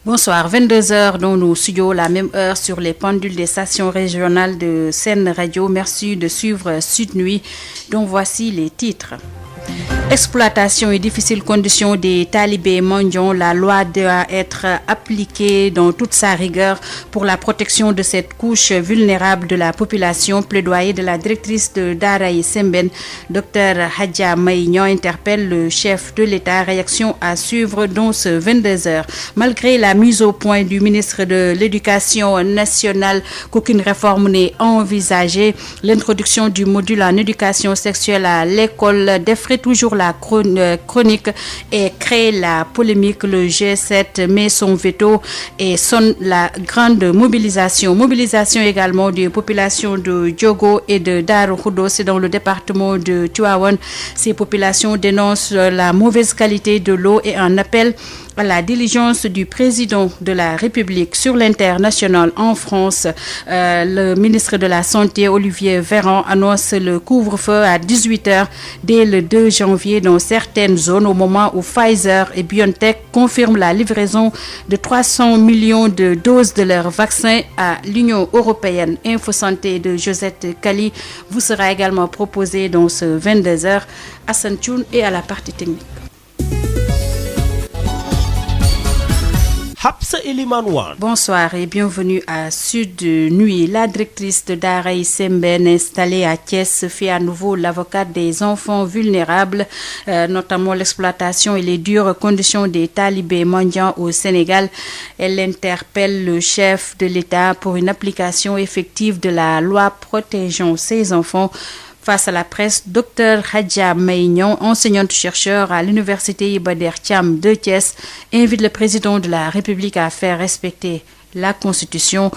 Bonsoir, 22h dans nos studios, la même heure sur les pendules des stations régionales de Sen Radio. Merci de suivre Sud Nuit, dont voici les titres. Exploitation et difficiles conditions des talibés mendiants, la loi doit être appliquée dans toute sa rigueur pour la protection de cette couche vulnérable de la population. Plaidoyer de la directrice de Daraï Semben, Dr Hadja Maïnian, interpelle le chef de l'État. Réaction à suivre dans ce 22h. Malgré la mise au point du ministre de l'Éducation nationale qu'aucune réforme n'est envisagée, l'introduction du module en éducation sexuelle à l'école défraie toujours la chronique et crée la polémique. Le G7 met son veto et sonne la grande mobilisation. Mobilisation également des populations de Diogo et de Darou Khoudoss dans le département de Tivaouane. Ces populations dénoncent la mauvaise qualité de l'eau et en appellent à la diligence du président de la République. Sur l'international en France, le ministre de la Santé, Olivier Véran, annonce le couvre-feu à 18h dès le 2 janvier dans certaines zones, au moment où Pfizer et BioNTech confirment la livraison de 300 millions de doses de leur vaccin à l'Union européenne. Info Santé de Josette Kali vous sera également proposé dans ce 22h. Hassan Thioune est à la partie technique. Bonsoir et bienvenue à Sud Nuit. La directrice de Daraï Semben, installée à Thiès, fait à nouveau l'avocate des enfants vulnérables, notamment l'exploitation et les dures conditions des talibés mendiants au Sénégal. Elle interpelle le chef de l'État pour une application effective de la loi protégeant ces enfants. Face à la presse, Dr Hadja Maïnian, enseignante-chercheur à l'université Iba Der Thiam de Thiès, invite le président de la République à faire respecter la Constitution.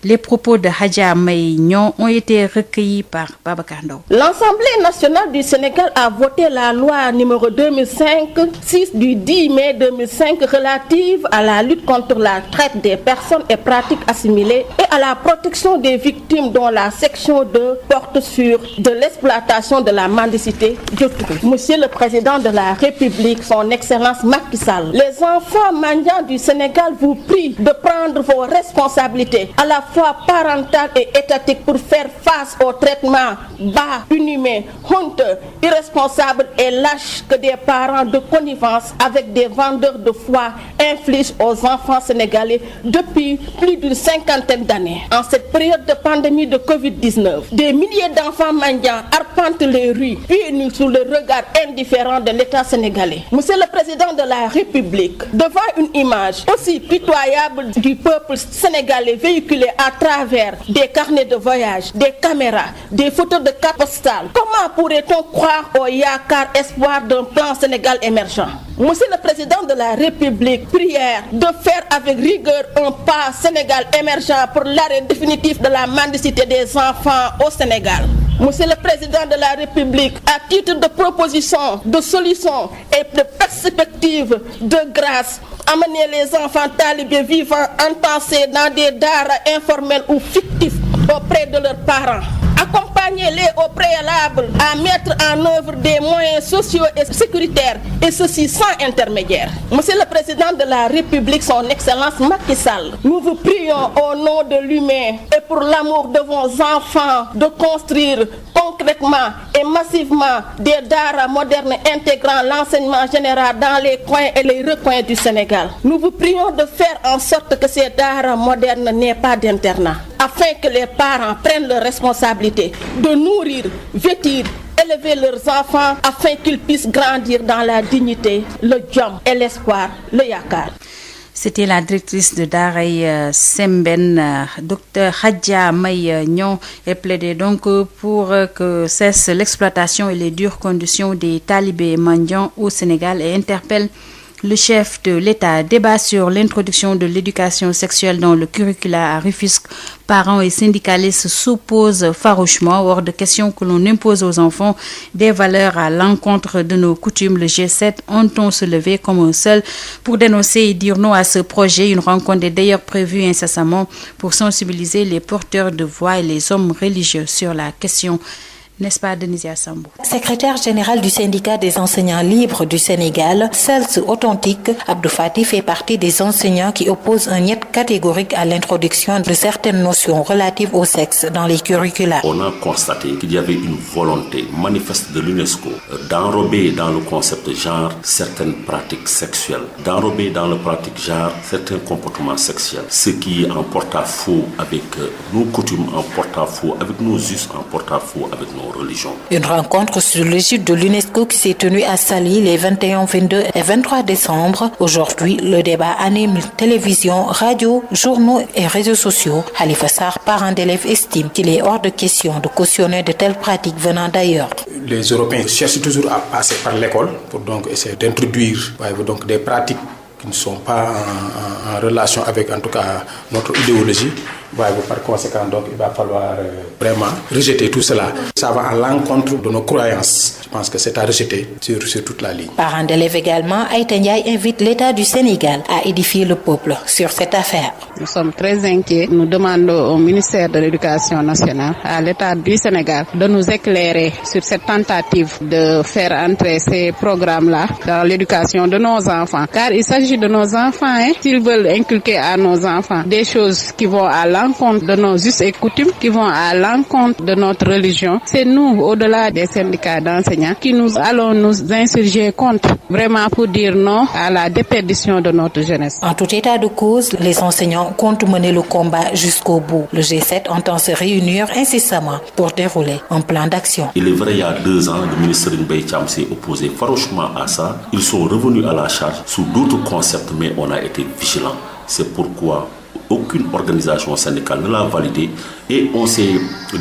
Les propos de Hadja Maïnian ont été recueillis par Babacar Ndao. L'Assemblée nationale du Sénégal a voté la loi numéro 2005-6 du 10 mai 2005 relative à la lutte contre la traite des personnes et pratiques assimilées et à la protection des victimes, dont la section 2 porte sur de l'exploitation de la mendicité d'autrui. Monsieur le Président de la République, son Excellence Macky Sall, les enfants mendiants du Sénégal vous prient de prendre vos responsabilités à la fois parentale et étatique pour faire face au traitement bas, inhumain, honteux, irresponsable et lâche que des parents de connivence avec des vendeurs de foie infligent aux enfants sénégalais depuis plus d'une cinquantaine d'années. En cette période de pandémie de Covid-19, des milliers d'enfants mendiants arpentent les rues, pieds nus sous le regard indifférent de l'État sénégalais. Monsieur le Président de la République, devant une image aussi pitoyable du peuple sénégalais véhiculée à travers des carnets de voyage, des caméras, des photos de cartes postales, comment pourrait-on croire au yakar espoir d'un plan Sénégal émergent? Monsieur le Président de la République, prière de faire avec rigueur un pas Sénégal émergent pour l'arrêt définitif de la mendicité des enfants au Sénégal. Monsieur le Président de la République, à titre de proposition, de solution et de perspective de grâce, amener les enfants talibés vivants entassés dans des daras informels ou fictifs auprès de leurs parents. Accompagnez-les au préalable à mettre en œuvre des moyens sociaux et sécuritaires, et ceci sans intermédiaire. Monsieur le Président de la République, son Excellence Macky Sall, nous vous prions au nom de l'humain et pour l'amour de vos enfants de construire concrètement et massivement des daras modernes intégrant l'enseignement général dans les coins et les recoins du Sénégal. Nous vous prions de faire en sorte que ces daras modernes n'aient pas d'internat, afin que les parents prennent leurs responsabilités de nourrir, vêtir, élever leurs enfants afin qu'ils puissent grandir dans la dignité, le jom et l'espoir, le yakar. C'était la directrice de Daraï Semben, Dr Hadja Maïnian. Elle plaidait donc pour que cesse l'exploitation et les dures conditions des talibés mendiants au Sénégal et interpelle le chef de l'État. Débat sur l'introduction de l'éducation sexuelle dans le curricula à Rufisque. Parents et syndicalistes s'opposent farouchement. Hors de question que l'on impose aux enfants des valeurs à l'encontre de nos coutumes. Le G7 entend se lever comme un seul pour dénoncer et dire non à ce projet. Une rencontre est d'ailleurs prévue incessamment pour sensibiliser les porteurs de voix et les hommes religieux sur la question N'est-ce pas, Denisia Sambou? Secrétaire général du syndicat des enseignants libres du Sénégal, CELS authentique, Abdou Fati fait partie des enseignants qui opposent un niet catégorique à l'introduction de certaines notions relatives au sexe dans les curricula. On a constaté qu'il y avait une volonté manifeste de l'UNESCO d'enrober dans le concept genre certaines pratiques sexuelles, d'enrober dans le pratique genre certains comportements sexuels, ce qui est en porte-à-faux avec nos coutumes, en porte-à-faux avec nos us, en porte-à-faux avec nos religions. Une rencontre sur l'égide de l'UNESCO qui s'est tenue à Saly les 21, 22 et 23 décembre. Aujourd'hui, le débat anime télévision, radio, journaux et réseaux sociaux. Khalifa Sarr, parent d'élèves, estime qu'il est hors de question de cautionner de telles pratiques venant d'ailleurs. Les Européens cherchent toujours à passer par l'école pour donc essayer d'introduire donc des pratiques qui ne sont pas en relation avec en tout cas notre idéologie. Par conséquent, donc, il va falloir vraiment rejeter tout cela. Ça va à l'encontre de nos croyances. Je pense que c'est à rejeter sur toute la ligne. Parents d'élèves également, Aïta Ndiaye invite l'État du Sénégal à édifier le peuple sur cette affaire. Nous sommes très inquiets. Nous demandons au ministère de l'Éducation nationale, à l'État du Sénégal, de nous éclairer sur cette tentative de faire entrer ces programmes-là dans l'éducation de nos enfants. Car il s'agit de nos enfants. S'ils veulent inculquer à nos enfants des choses qui vont à l'encontre de nos us et coutumes, qui vont à l'encontre de notre religion, c'est nous, au-delà des syndicats d'enseignants, qui nous allons nous insurger contre, vraiment pour dire non à la déperdition de notre jeunesse. En tout état de cause, les enseignants comptent mener le combat jusqu'au bout. Le G7 entend se réunir incessamment pour dérouler un plan d'action. Il est vrai, il y a 2 ans, le ministre Mbaye Thiam s'est opposé farouchement à ça. Ils sont revenus à la charge sous d'autres concepts, mais on a été vigilants. C'est pourquoi aucune organisation syndicale ne l'a validé et on s'est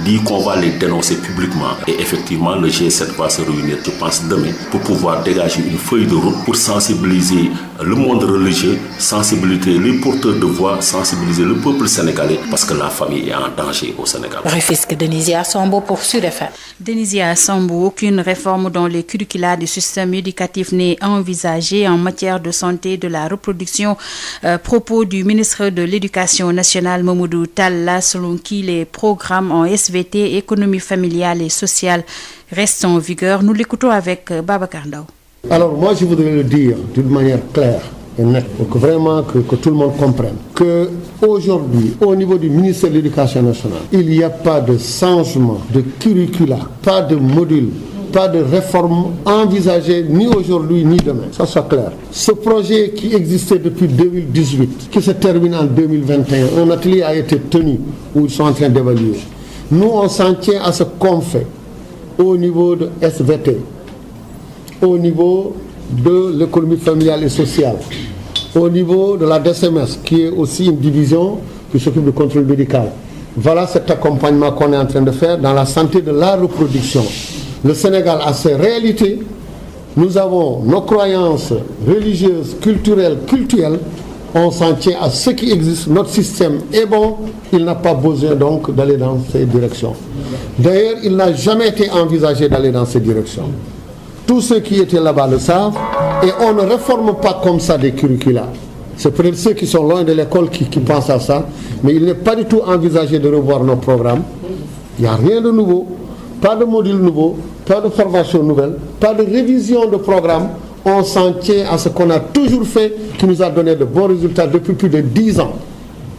dit qu'on va les dénoncer publiquement. Et effectivement, le G7 va se réunir, je pense, demain pour pouvoir dégager une feuille de route pour sensibiliser le monde religieux, sensibiliser les porteurs de voix, sensibiliser le peuple sénégalais parce que la famille est en danger au Sénégal. Rufisque, Denisia Sambou pour Sud FM. Denisia Sambou, aucune réforme dans les curricula du système éducatif n'est envisagée en matière de santé de la reproduction. Propos du ministre de l'Éducation nationale, Mamadou Talla, selon qui les programmes en SVT, économie familiale et sociale, restent en vigueur. Nous l'écoutons avec Babacar Ndao. Alors moi je voudrais le dire d'une manière claire et nette pour que vraiment que tout le monde comprenne que aujourd'hui au niveau du ministère de l'Éducation nationale il n'y a pas de changement de curricula, pas de module, pas de réforme envisagée ni aujourd'hui ni demain, ça soit clair. Ce projet qui existait depuis 2018, qui se termine en 2021, un atelier a été tenu où ils sont en train d'évaluer. Nous on s'en tient à ce qu'on fait au niveau de SVT, au niveau de l'économie familiale et sociale, au niveau de la DSMS, qui est aussi une division qui s'occupe du contrôle médical. Voilà cet accompagnement qu'on est en train de faire dans la santé de la reproduction. Le Sénégal a ses réalités, nous avons nos croyances religieuses, culturelles, cultuelles, on s'en tient à ce qui existe, notre système est bon, il n'a pas besoin donc d'aller dans ces directions. D'ailleurs, il n'a jamais été envisagé d'aller dans ces directions. Tous ceux qui étaient là-bas le savent, et on ne réforme pas comme ça des curricula. C'est peut-être ceux qui sont loin de l'école qui pensent à ça, mais il n'est pas du tout envisagé de revoir nos programmes. Il n'y a rien de nouveau, pas de module nouveau, pas de formation nouvelle, pas de révision de programme. On s'en tient à ce qu'on a toujours fait, qui nous a donné de bons résultats depuis plus de 10 ans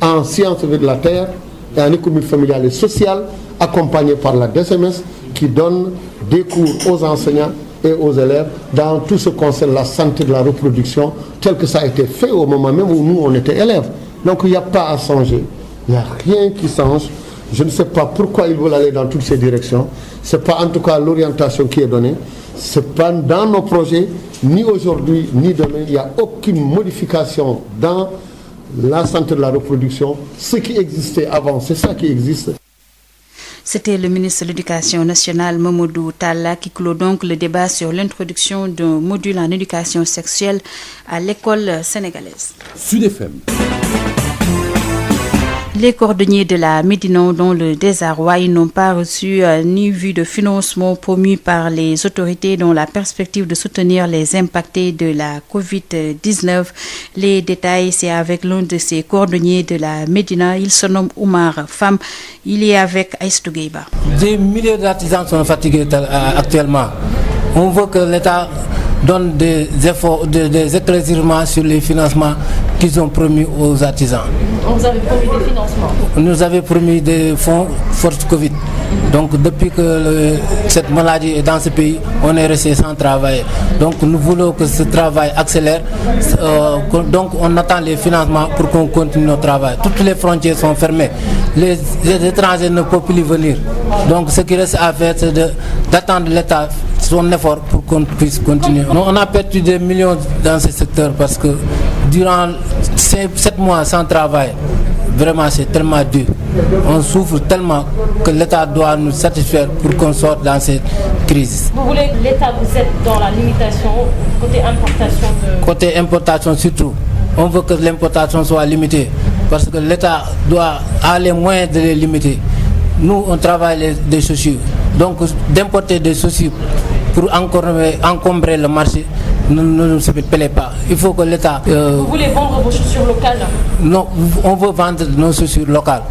en sciences de la terre et en économie familiale et sociale, accompagné par la DSMS qui donne des cours aux enseignants et aux élèves dans tout ce qui concerne la santé de la reproduction, tel que ça a été fait au moment même où nous on était élèves. Donc il n'y a pas à changer, il n'y a rien qui change. Je ne sais pas pourquoi ils veulent aller dans toutes ces directions. Ce n'est pas en tout cas l'orientation qui est donnée. Ce n'est pas dans nos projets, ni aujourd'hui, ni demain. Il n'y a aucune modification dans la santé de la reproduction. Ce qui existait avant, c'est ça qui existe. C'était le ministre de l'Éducation nationale, Mamadou Talla, qui clôt donc le débat sur l'introduction d'un module en éducation sexuelle à l'école sénégalaise. Sud FM. Les cordonniers de la Médina dans le désarroi, ils n'ont pas reçu ni vu de financement promu par les autorités dans la perspective de soutenir les impactés de la Covid-19. Les détails, c'est avec l'un de ces cordonniers de la Médina. Il se nomme Oumar Fam. Il est avec Aïstou Gueiba. Des milliers d'artisans sont fatigués actuellement. On veut que l'État donne des efforts, des éclaircissements sur les financements qu'ils ont promis aux artisans. On vous avait promis des financements? Nous avons promis des fonds force Covid. Donc depuis que cette maladie est dans ce pays, on est resté sans travail. Donc nous voulons que ce travail accélère. Donc on attend les financements pour qu'on continue notre travail. Toutes les frontières sont fermées. Les étrangers ne peuvent plus venir. Donc ce qui reste à faire, c'est d'attendre l'État son effort pour qu'on puisse continuer. On a perdu des millions dans ce secteur parce que durant 7 mois sans travail, vraiment c'est tellement dur. On souffre tellement que l'État doit nous satisfaire pour qu'on sorte dans cette crise. Vous voulez que l'État vous aide dans la limitation côté importation Côté importation surtout. On veut que l'importation soit limitée parce que l'État doit avoir les moyens de les limiter. Nous, on travaille des chaussures. Donc d'importer des chaussures pour encombrer le marché ne se plaît pas. Il faut que l'État... Vous voulez vendre vos chaussures locales? Non, on veut vendre nos chaussures locales.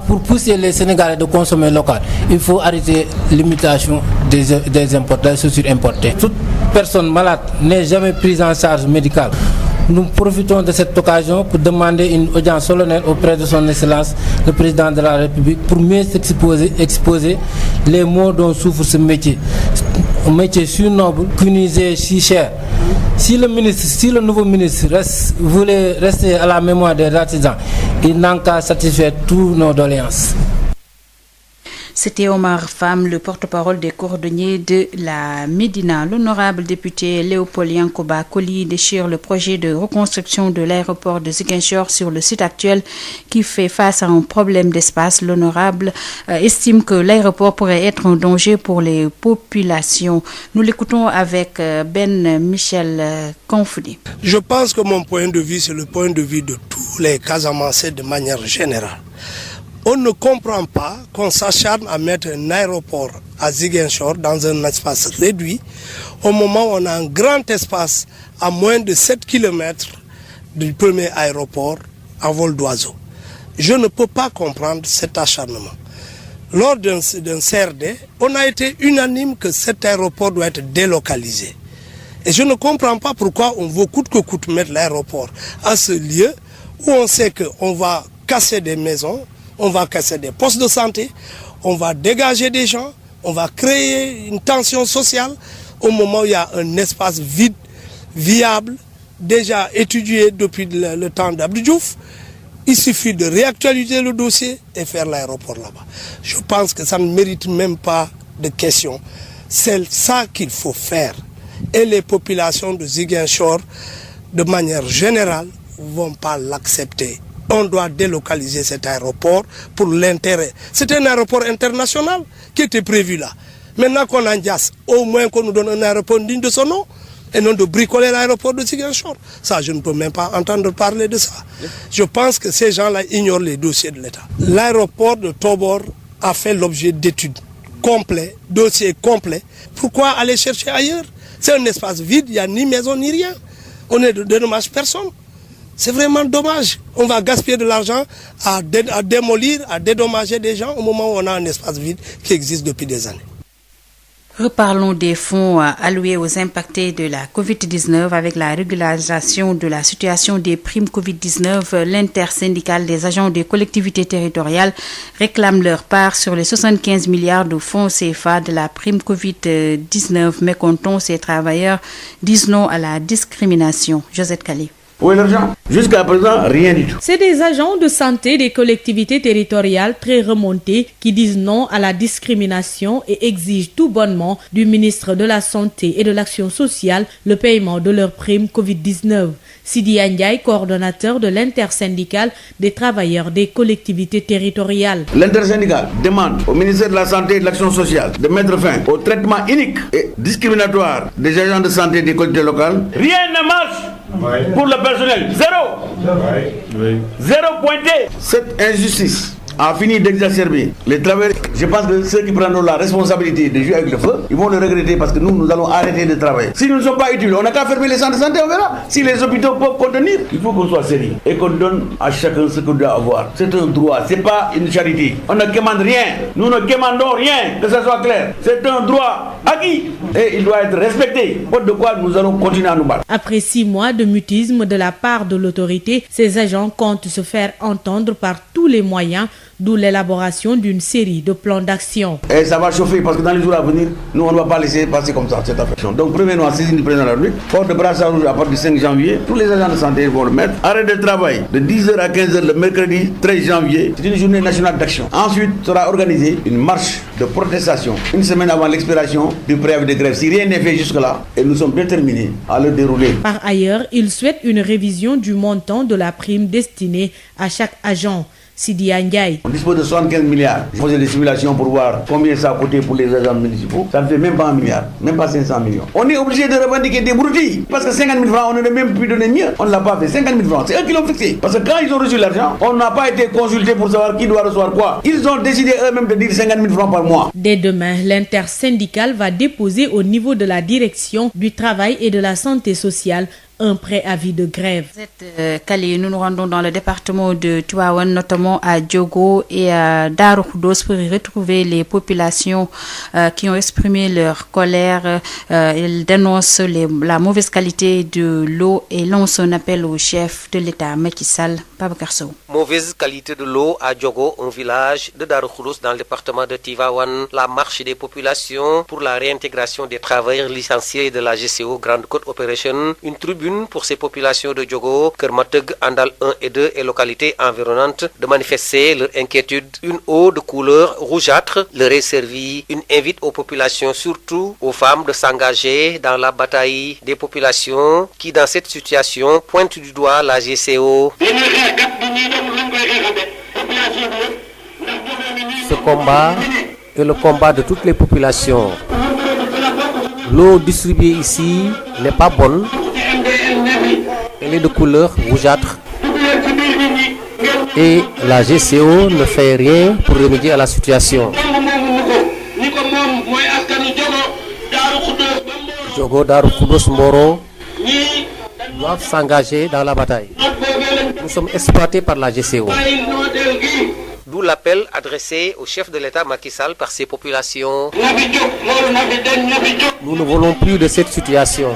Pour pousser les Sénégalais de consommer local, il faut arrêter l'imitation des chaussures importées. Toute personne malade n'est jamais prise en charge médicale. Nous profitons de cette occasion pour demander une audience solennelle auprès de son Excellence, le Président de la République, pour mieux exposer les maux dont souffre ce métier. Un métier si noble, cunisé, si cher. Si le nouveau ministre voulait rester à la mémoire des artisans, il n'a qu'à satisfaire toutes nos doléances. C'était Omar Fam, le porte-parole des cordonniers de la Médina. L'honorable député Léopold Yankoba Koli déchire le projet de reconstruction de l'aéroport de Ziguinchor sur le site actuel qui fait face à un problème d'espace. L'honorable estime que l'aéroport pourrait être un danger pour les populations. Nous l'écoutons avec Ben Michel Confoudi. Je pense que mon point de vue, c'est le point de vue de tous les Casamancés de manière générale. On ne comprend pas qu'on s'acharne à mettre un aéroport à Ziguinchor dans un espace réduit au moment où on a un grand espace à moins de 7 km du premier aéroport à vol d'oiseau. Je ne peux pas comprendre cet acharnement. Lors d'un CRD, on a été unanime que cet aéroport doit être délocalisé. Et je ne comprends pas pourquoi on veut coûte que coûte mettre l'aéroport à ce lieu où on sait qu'on va casser des maisons, on va casser des postes de santé, on va dégager des gens, on va créer une tension sociale au moment où il y a un espace vide, viable, déjà étudié depuis le temps d'Abdou Diouf. Il suffit de réactualiser le dossier et faire l'aéroport là-bas. Je pense que ça ne mérite même pas de question. C'est ça qu'il faut faire. Et les populations de Ziguinchor, de manière générale, ne vont pas l'accepter. On doit délocaliser cet aéroport pour l'intérêt. C'est un aéroport international qui était prévu là. Maintenant qu'on a Ndiass, au moins qu'on nous donne un aéroport digne de son nom et non de bricoler l'aéroport de Ziguinchor. Ça, je ne peux même pas entendre parler de ça. Je pense que ces gens-là ignorent les dossiers de l'État. L'aéroport de Tobor a fait l'objet d'études complètes, dossiers complets. Pourquoi aller chercher ailleurs? C'est un espace vide, il n'y a ni maison ni rien. On ne dédommage personne. C'est vraiment dommage. On va gaspiller de l'argent à démolir, à dédommager des gens au moment où on a un espace vide qui existe depuis des années. Reparlons des fonds alloués aux impactés de la Covid-19 avec la régularisation de la situation des primes Covid-19. L'intersyndicale des agents des collectivités territoriales réclame leur part sur les 75 milliards de fonds CFA de la prime Covid-19. Mécontents, ces travailleurs disent non à la discrimination. Josette Kali. Où est l'argent? Jusqu'à présent, rien du tout. C'est des agents de santé des collectivités territoriales très remontés qui disent non à la discrimination et exigent tout bonnement du ministre de la Santé et de l'Action sociale le paiement de leur prime Covid-19. Sidi Ndiaye, coordonnateur de l'intersyndicale des travailleurs des collectivités territoriales. L'intersyndicale demande au ministère de la Santé et de l'Action sociale de mettre fin au traitement unique et discriminatoire des agents de santé des collectivités locales. Rien ne marche Pour le personnel, zéro pointé. Cette injustice a fini d'exacerber les travailleurs. Je pense que ceux qui prendront la responsabilité de jouer avec le feu, ils vont le regretter parce que nous allons arrêter de travailler. Si nous ne sommes pas utiles, on n'a qu'à fermer les centres de santé, on verra. Si les hôpitaux peuvent contenir, il faut qu'on soit sérieux et qu'on donne à chacun ce qu'on doit avoir. C'est un droit, c'est pas une charité. On ne commande rien, nous ne commandons rien, que ça soit clair. C'est un droit acquis et il doit être respecté. Faute de quoi nous allons continuer à nous battre. Après 6 mois de mutisme de la part de l'autorité, ces agents comptent se faire entendre par tous les moyens, d'où l'élaboration d'une série de plans d'action. Et ça va chauffer parce que dans les jours à venir, nous on ne va pas laisser passer comme ça cette affaire. Donc premièrement, saisine du président de la République, porte de brassard rouge à partir du 5 janvier, tous les agents de santé vont le mettre. Arrêt de travail de 10h à 15h le mercredi 13 janvier, c'est une journée nationale d'action. Ensuite sera organisée une marche de protestation, une semaine avant l'expiration du préavis de grève. Si rien n'est fait jusque-là, et nous sommes déterminés à le dérouler. Par ailleurs, il souhaite une révision du montant de la prime destinée à chaque agent. Sidi Ndiaye. On dispose de 75 milliards. Je faisais des simulations pour voir combien ça a coûté pour les agents municipaux. Ça ne fait même pas 1 milliard, même pas 500 millions. On est obligé de revendiquer des broutilles. Parce que 50 000 francs, on aurait même pu donner mieux. On ne l'a pas fait. 50 000 francs, c'est eux qui l'ont fixé. Parce que quand ils ont reçu l'argent, on n'a pas été consulté pour savoir qui doit recevoir quoi. Ils ont décidé eux-mêmes de dire 50 000 francs par mois. Dès demain, l'intersyndicale va déposer au niveau de la direction du travail et de la santé sociale un préavis de grève. Kali, nous nous rendons dans le département de Tivaouane, notamment à Diogo et à Darou Khoudoss pour y retrouver les populations qui ont exprimé leur colère. Ils dénoncent la mauvaise qualité de l'eau et lancent un appel au chef de l'État, Macky Sall. Babacar Sow. Mauvaise qualité de l'eau à Diogo, un village de Darou Khoudoss dans le département de Tivaouane. La marche des populations pour la réintégration des travailleurs licenciés de la GCO Grande Côte Operation. Une tribune pour ces populations de Diogo, Kermateg, Andal 1 et 2 et localités environnantes de manifester leur inquiétude. Une eau de couleur rougeâtre leur est servie. Une invite aux populations, surtout aux femmes, de s'engager dans la bataille des populations qui, dans cette situation, pointent du doigt la GCO. Ce combat est le combat de toutes les populations. L'eau distribuée ici n'est pas bonne. Elle est de couleur rougeâtre et la GCO ne fait rien pour remédier à la situation. Diogo, Darou Khoudoss, Mboro doivent s'engager dans la bataille. Nous sommes exploités par la GCO. D'où l'appel adressé au chef de l'État Macky Sall par ces populations. Nous ne voulons plus de cette situation.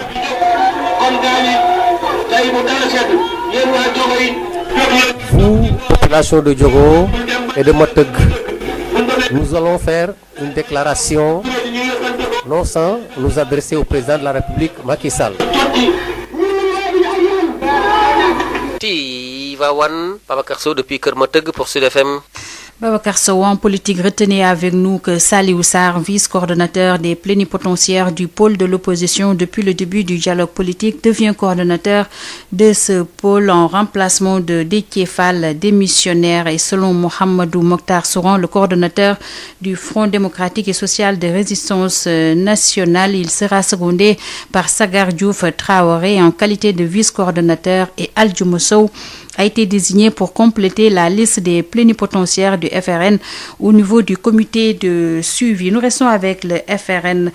Vous, population de Diogo et de Moteg, nous allons faire une déclaration non sans nous adresser au président de la République, Macky Sall. Tivaouane, Babacar Sow depuis Keur Moteg pour Sud FM. Babacar Sow, en politique, retenez avec nous que Saliou Sarr, vice-coordonnateur des plénipotentiaires du pôle de l'opposition depuis le début du dialogue politique, devient coordonnateur de ce pôle en remplacement de Déthié Fall, démissionnaire, et selon Mohamedou Mokhtar Souran, le coordonnateur du Front démocratique et social de résistance nationale, il sera secondé par Sagar Diouf Traoré en qualité de vice-coordonnateur et Aldiouma Sow a été désigné pour compléter la liste des plénipotentiaires du FRN au niveau du comité de suivi. Nous restons avec le FRN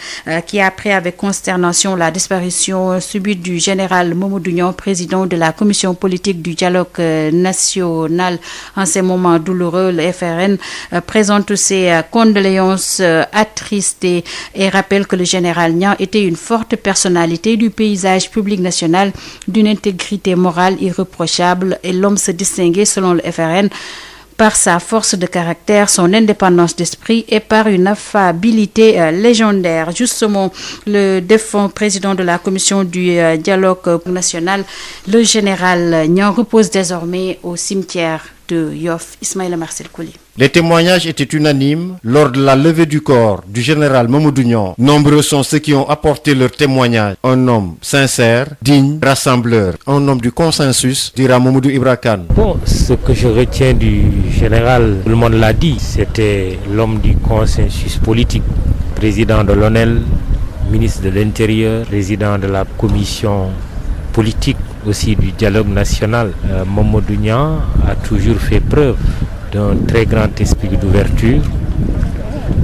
qui a appris avec consternation la disparition subite du général Mamadou Niang, président de la commission politique du dialogue national. En ces moments douloureux, le FRN présente ses condoléances attristées et rappelle que le général Niang était une forte personnalité du paysage public national, d'une intégrité morale irréprochable, et l'homme se distinguait selon le FRN par sa force de caractère, son indépendance d'esprit et par une affabilité légendaire. Justement, le défunt président de la commission du dialogue national, le général Niang, repose désormais au cimetière de Yoff. Ismaïla Marcel Kouli. Les témoignages étaient unanimes lors de la levée du corps du général Mamadou Niang. Nombreux sont ceux qui ont apporté leur témoignage. Un homme sincère, digne, rassembleur, un homme du consensus, dira Mamadou Ibra Kane. Bon, ce que je retiens du général, tout le monde l'a dit, c'était l'homme du consensus politique, président de l'ONEL, ministre de l'Intérieur, président de la commission politique aussi du dialogue national. Mamadou Niang a toujours fait preuve d'un très grand esprit d'ouverture,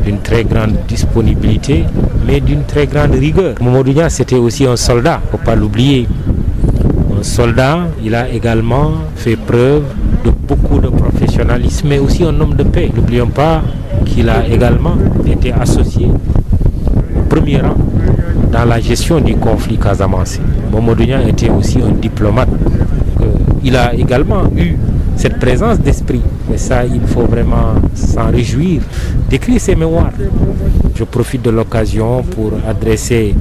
d'une très grande disponibilité, mais d'une très grande rigueur. Mamadou Niang, c'était aussi un soldat, il ne faut pas l'oublier. Un soldat, il a également fait preuve de beaucoup de professionnalisme, mais aussi un homme de paix. N'oublions pas qu'il a également été associé au premier rang dans la gestion du conflit casamançais. Mamadou Niang était aussi un diplomate. Il a également eu cette présence d'esprit. Et ça, il faut vraiment s'en réjouir, d'écrire ses mémoires. Je profite de l'occasion pour adresser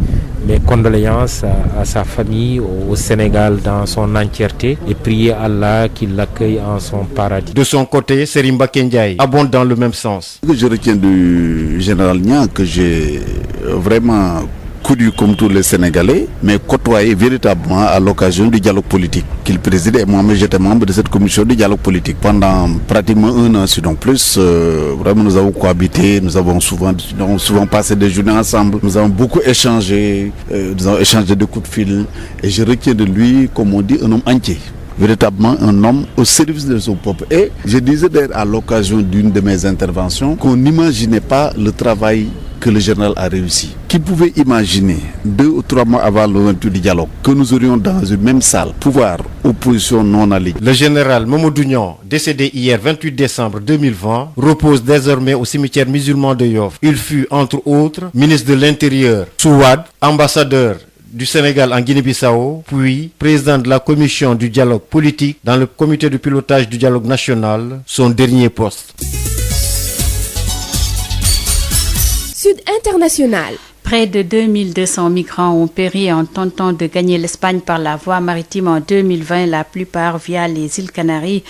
mes condoléances à sa famille, au Sénégal dans son entièreté et prier Allah qu'il l'accueille en son paradis. De son côté, Serimba Kendiaye abonde dans le même sens. Ce que je retiens du général Niang, que j'ai vraiment connu comme tous les Sénégalais, mais côtoyé véritablement à l'occasion du dialogue politique qu'il présidait. Et moi-même, j'étais membre de cette commission du dialogue politique pendant pratiquement 1 an, sinon plus. Vraiment, nous avons cohabité, nous avons souvent passé des journées ensemble, nous avons beaucoup échangé, nous avons échangé des coups de fil. Et je retiens de lui, comme on dit, un homme entier. Véritablement un homme au service de son peuple. Et je disais d'ailleurs à l'occasion d'une de mes interventions qu'on n'imaginait pas le travail que le général a réussi. Qui pouvait imaginer 2 ou 3 mois avant l'ouverture du dialogue que nous aurions dans une même salle pouvoir, opposition non alignée. Le général Mamadou Niang, décédé hier 28 décembre 2020, repose désormais au cimetière musulman de Yoff. Il fut entre autres ministre de l'Intérieur, Souad, ambassadeur du Sénégal en Guinée-Bissau, puis président de la commission du dialogue politique dans le comité de pilotage du dialogue national, son dernier poste. Sud International. Près de 2200 migrants ont péri en tentant de gagner l'Espagne par la voie maritime en 2020, la plupart via les îles Canaries.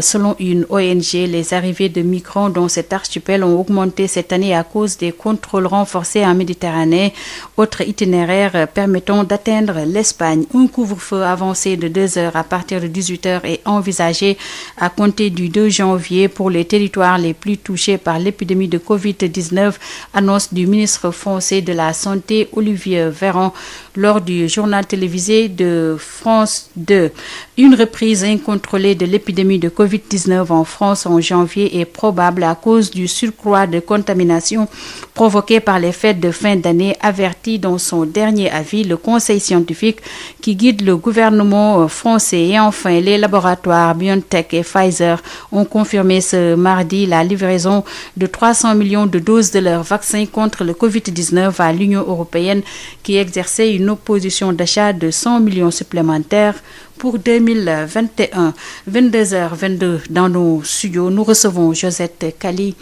Selon une ONG, les arrivées de migrants dans cet archipel ont augmenté cette année à cause des contrôles renforcés en Méditerranée. Autre itinéraire permettant d'atteindre l'Espagne. Un couvre-feu avancé de 2 heures à partir de 18 heures est envisagé à compter du 2 janvier pour les territoires les plus touchés par l'épidémie de Covid-19, annonce du ministre français de la Santé, Olivier Véran, lors du journal télévisé de France 2. Une reprise incontrôlée de l'épidémie de Covid-19 en France en janvier est probable à cause du surcroît de contamination provoqué par les fêtes de fin d'année, averti dans son dernier avis le conseil scientifique qui guide le gouvernement français. Et enfin, les laboratoires BioNTech et Pfizer ont confirmé ce mardi la livraison de 300 millions de doses de leur vaccin contre le Covid-19 à l'Union européenne qui exerçait une opposition d'achat de 100 millions supplémentaires pour 2021. 22h22 dans nos studios, nous recevons Josette Kali,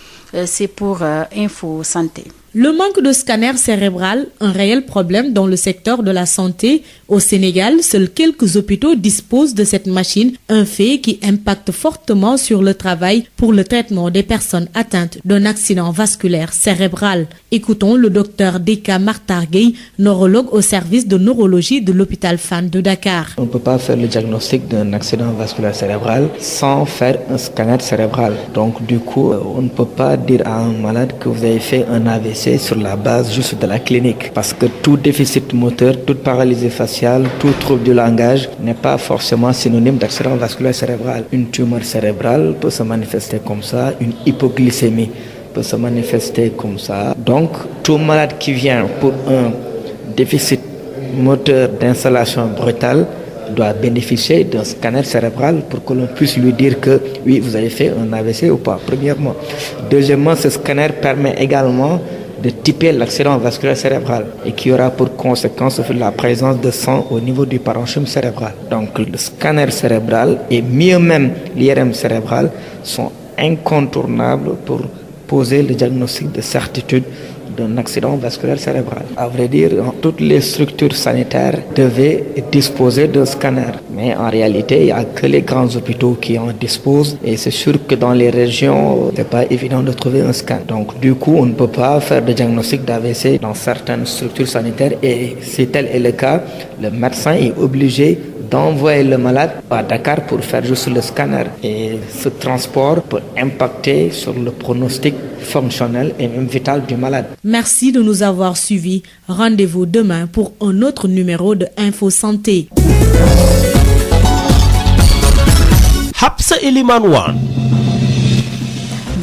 c'est pour Info Santé. Le manque de scanner cérébral, un réel problème dans le secteur de la santé. Au Sénégal, seuls quelques hôpitaux disposent de cette machine, un fait qui impacte fortement sur le travail pour le traitement des personnes atteintes d'un accident vasculaire cérébral. Écoutons le docteur Deka Martarguey, neurologue au service de neurologie de l'hôpital Fann de Dakar. On ne peut pas faire le diagnostic d'un accident vasculaire cérébral sans faire un scanner cérébral. Donc du coup, on ne peut pas dire à un malade que vous avez fait un AVC sur la base juste de la clinique. Parce que tout déficit moteur, toute paralysie faciale, tout trouble du langage n'est pas forcément synonyme d'accident vasculaire cérébral. Une tumeur cérébrale peut se manifester comme ça, une hypoglycémie peut se manifester comme ça. Donc, tout malade qui vient pour un déficit moteur d'installation brutale doit bénéficier d'un scanner cérébral pour que l'on puisse lui dire que oui, vous avez fait un AVC ou pas, premièrement. Deuxièmement, ce scanner permet également de typer l'accident vasculaire cérébral et qui aura pour conséquence la présence de sang au niveau du parenchyme cérébral. Donc le scanner cérébral et mieux même l'IRM cérébral sont incontournables pour poser le diagnostic de certitude d'un accident vasculaire cérébral. À vrai dire, toutes les structures sanitaires devaient disposer d'un scanner. Mais en réalité, il n'y a que les grands hôpitaux qui en disposent. Et c'est sûr que dans les régions, ce n'est pas évident de trouver un scan. Donc du coup, on ne peut pas faire de diagnostic d'AVC dans certaines structures sanitaires. Et si tel est le cas, le médecin est obligé d'envoyer le malade à Dakar pour faire juste le scanner. Et ce transport peut impacter sur le pronostic fonctionnel et même vital du malade. Merci de nous avoir suivis. Rendez-vous demain pour un autre numéro de Info Santé. Hapsa Eliman Wan.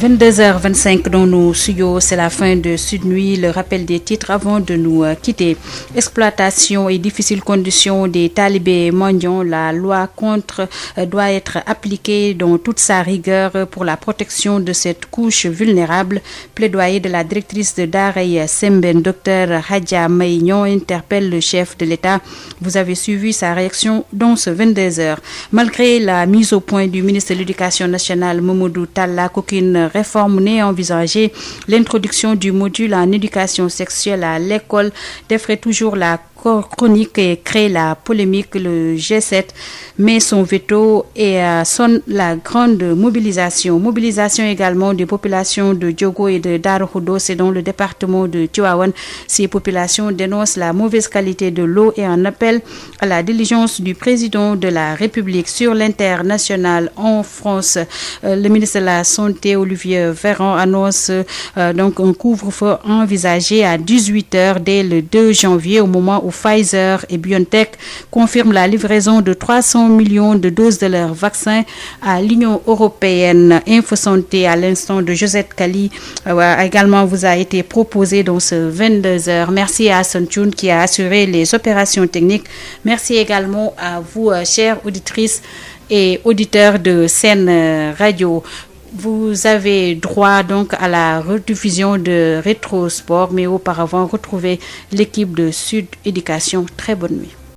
22h25 dans nos studios, c'est la fin de Sud Nuit. Le rappel des titres avant de nous quitter. Exploitation et difficiles conditions des talibés mendiants. La loi contre doit être appliquée dans toute sa rigueur pour la protection de cette couche vulnérable. Plaidoyer de la directrice de Darey Semben, Dr Hadja Maïgnon, interpelle le chef de l'État. Vous avez suivi sa réaction dans ce 22h. Malgré la mise au point du ministre de l'Éducation nationale, Mamadou Talla, qu'aucune réforme n'est envisagée, l'introduction du module en éducation sexuelle à l'école défrait toujours la chronique et crée la polémique. Le G7 met son veto et sonne la grande mobilisation. Mobilisation également des populations de Diogo et de Darou Khoudoss et dans le département de Tivaouane. Ces populations dénoncent la mauvaise qualité de l'eau et en appellent à la diligence du président de la République. Sur l'international en France, le ministre de la Santé, Olivier Véran, annonce donc un couvre-feu envisagé à 18h dès le 2 janvier, au moment où Pfizer et BioNTech confirment la livraison de 300 millions de doses de leur vaccin à l'Union européenne. Info Santé à l'instant de Josette Kali également vous a été proposé dans ce 22h. Merci à Hassan Thioune qui a assuré les opérations techniques. Merci également à vous, chères auditrices et auditeurs de Sen Radio. Vous avez droit donc à la rediffusion de Rétro Sport, mais auparavant, retrouvez l'équipe de Sud Éducation. Très bonne nuit.